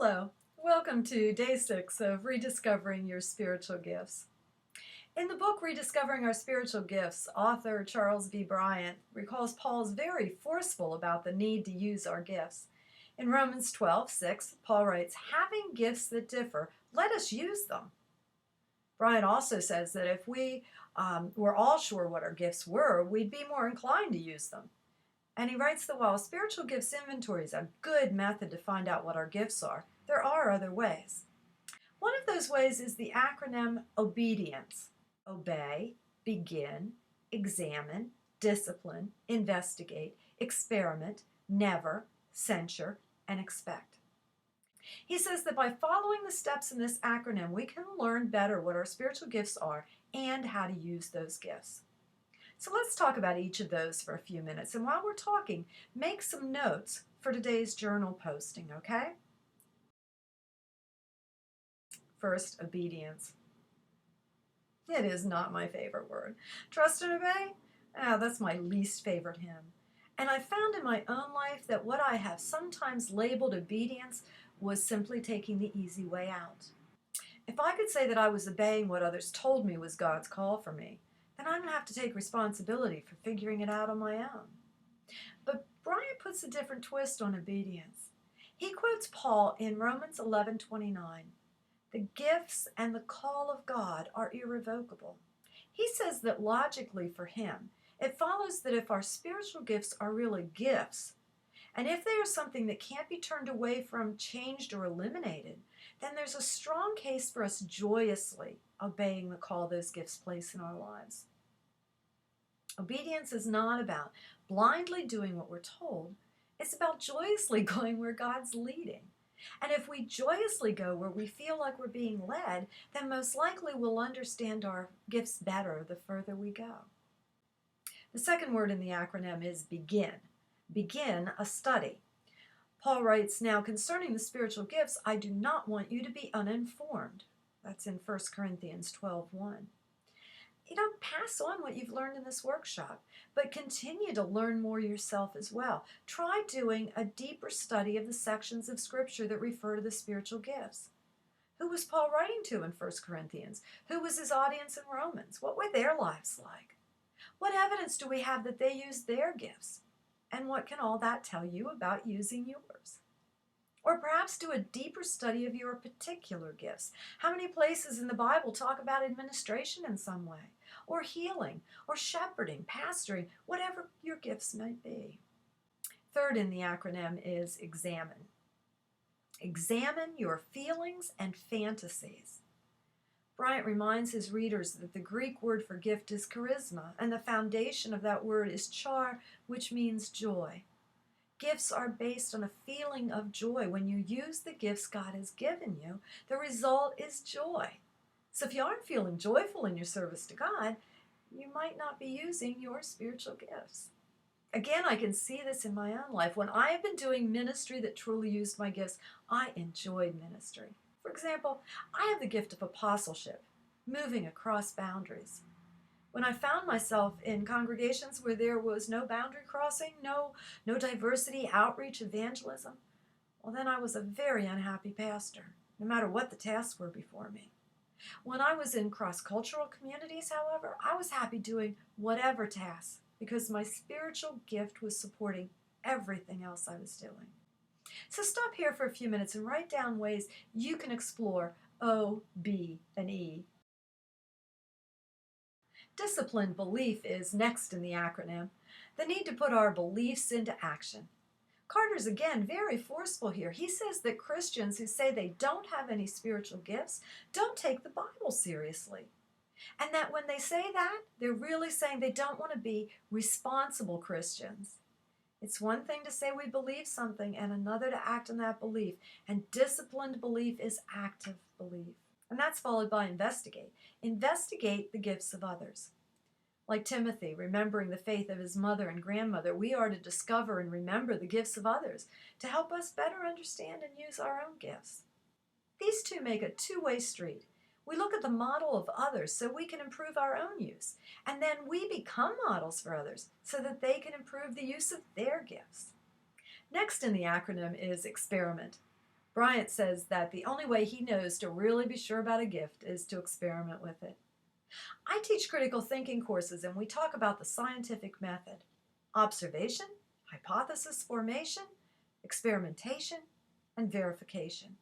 Hello, welcome to day 6 of Rediscovering Your Spiritual Gifts. In the book Rediscovering Our Spiritual Gifts, author Charles V. Bryant recalls Paul's very forceful about the need to use our gifts. In Romans 12:6, Paul writes, "Having gifts that differ, let us use them." Bryant also says that if we were all sure what our gifts were, we'd be more inclined to use them. And he writes that while spiritual gifts inventory is a good method to find out what our gifts are, there are other ways. One of those ways is the acronym OBEDIENCE. Obey, begin, examine, discipline, investigate, experiment, never, censure, and expect. He says that by following the steps in this acronym, we can learn better what our spiritual gifts are and how to use those gifts. So let's talk about each of those for a few minutes. And while we're talking, make some notes for today's journal posting, okay? First, obedience. It is not my favorite word. Trust and obey? That's my least favorite hymn. And I found in my own life that what I have sometimes labeled obedience was simply taking the easy way out. If I could say that I was obeying what others told me was God's call for me, then I don't have to take responsibility for figuring it out on my own. But Bryant puts a different twist on obedience. He quotes Paul in Romans 11:29. The gifts and the call of God are irrevocable. He says that logically for him, it follows that if our spiritual gifts are really gifts, and if they are something that can't be turned away from, changed, or eliminated, then there's a strong case for us joyously obeying the call those gifts place in our lives. Obedience is not about blindly doing what we're told. It's about joyously going where God's leading. And if we joyously go where we feel like we're being led, then most likely we'll understand our gifts better the further we go. The second word in the acronym is begin. Begin a study. Paul writes, "Now concerning the spiritual gifts, I do not want you to be uninformed." That's in 1 Corinthians 12:1. Pass on what you've learned in this workshop, but continue to learn more yourself as well. Try doing a deeper study of the sections of Scripture that refer to the spiritual gifts. Who was Paul writing to in 1 Corinthians? Who was his audience in Romans? What were their lives like? What evidence do we have that they used their gifts? And what can all that tell you about using yours? Or perhaps do a deeper study of your particular gifts. How many places in the Bible talk about administration in some way, or healing, or shepherding, pastoring, whatever your gifts might be? Third in the acronym is examine. Examine your feelings and fantasies. Bryant reminds his readers that the Greek word for gift is charisma, and the foundation of that word is char, which means joy. Gifts are based on a feeling of joy. When you use the gifts God has given you, the result is joy. So if you aren't feeling joyful in your service to God, you might not be using your spiritual gifts. Again, I can see this in my own life. When I have been doing ministry that truly used my gifts, I enjoyed ministry. For example, I have the gift of apostleship, moving across boundaries. When I found myself in congregations where there was no boundary crossing, no diversity, outreach, evangelism, well, then I was a very unhappy pastor, no matter what the tasks were before me. When I was in cross-cultural communities, however, I was happy doing whatever tasks because my spiritual gift was supporting everything else I was doing. So stop here for a few minutes and write down ways you can explore O, B, and E. Disciplined belief is next in the acronym. The need to put our beliefs into action. Carter's again very forceful here. He says that Christians who say they don't have any spiritual gifts don't take the Bible seriously. And that when they say that, they're really saying they don't want to be responsible Christians. It's one thing to say we believe something and another to act on that belief. And disciplined belief is active belief. And that's followed by investigate. Investigate the gifts of others. Like Timothy, remembering the faith of his mother and grandmother, we are to discover and remember the gifts of others to help us better understand and use our own gifts. These two make a two-way street. We look at the model of others so we can improve our own use, and then we become models for others so that they can improve the use of their gifts. Next in the acronym is experiment. Bryant says that the only way he knows to really be sure about a gift is to experiment with it. I teach critical thinking courses and we talk about the scientific method: observation, hypothesis formation, experimentation, and verification.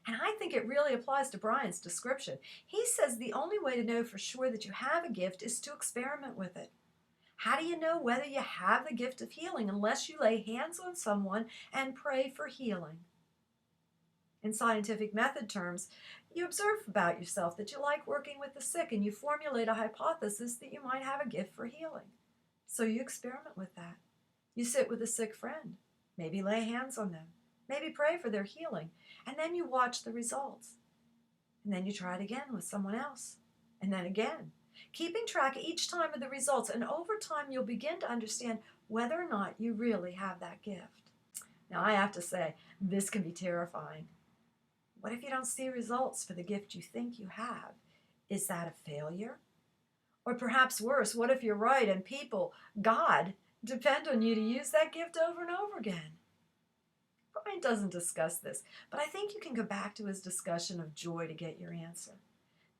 And I think it really applies to Brian's description. He says the only way to know for sure that you have a gift is to experiment with it. How do you know whether you have the gift of healing unless you lay hands on someone and pray for healing? In scientific method terms, you observe about yourself that you like working with the sick and you formulate a hypothesis that you might have a gift for healing. So you experiment with that. You sit with a sick friend, maybe lay hands on them, maybe pray for their healing, and then you watch the results. And then you try it again with someone else, and then again, keeping track each time of the results, and over time you'll begin to understand whether or not you really have that gift. Now I have to say, this can be terrifying. What if you don't see results for the gift you think you have? Is that a failure? Or perhaps worse, what if you're right and people, God, depend on you to use that gift over and over again? Brian doesn't discuss this, but I think you can go back to his discussion of joy to get your answer.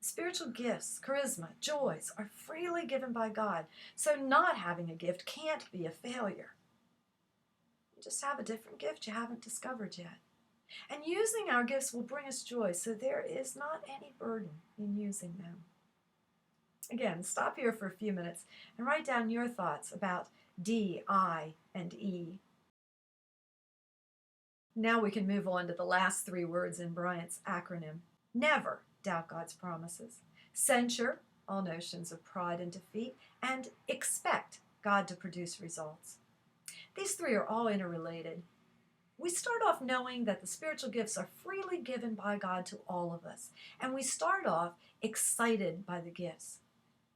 Spiritual gifts, charisma, joys are freely given by God, so not having a gift can't be a failure. You just have a different gift you haven't discovered yet. And using our gifts will bring us joy, so there is not any burden in using them. Again, stop here for a few minutes and write down your thoughts about D, I, and E. Now we can move on to the last three words in Bryant's acronym. Never doubt God's promises. Censure all notions of pride and defeat, and expect God to produce results. These three are all interrelated. We start off knowing that the spiritual gifts are freely given by God to all of us, and we start off excited by the gifts.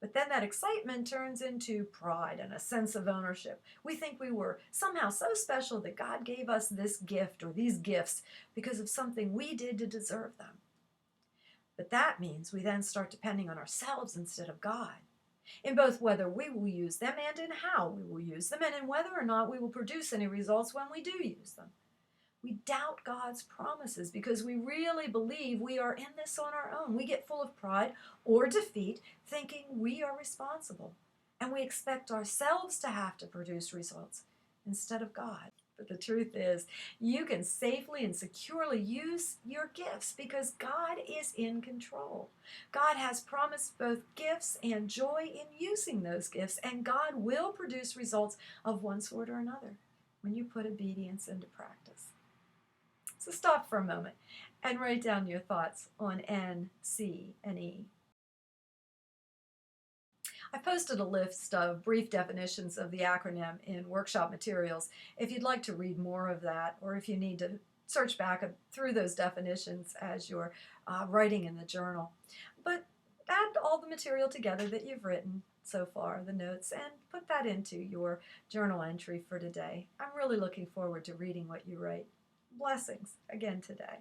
But then that excitement turns into pride and a sense of ownership. We think we were somehow so special that God gave us this gift or these gifts because of something we did to deserve them. But that means we then start depending on ourselves instead of God, in both whether we will use them and in how we will use them, and in whether or not we will produce any results when we do use them. We doubt God's promises because we really believe we are in this on our own. We get full of pride or defeat, thinking we are responsible, and we expect ourselves to have to produce results instead of God. But the truth is, you can safely and securely use your gifts because God is in control. God has promised both gifts and joy in using those gifts, and God will produce results of one sort or another when you put obedience into practice. So stop for a moment and write down your thoughts on N, C, and E. I posted a list of brief definitions of the acronym in workshop materials if you'd like to read more of that, or if you need to search back through those definitions as you're writing in the journal. But add all the material together that you've written so far, the notes, and put that into your journal entry for today. I'm really looking forward to reading what you write. Blessings again today.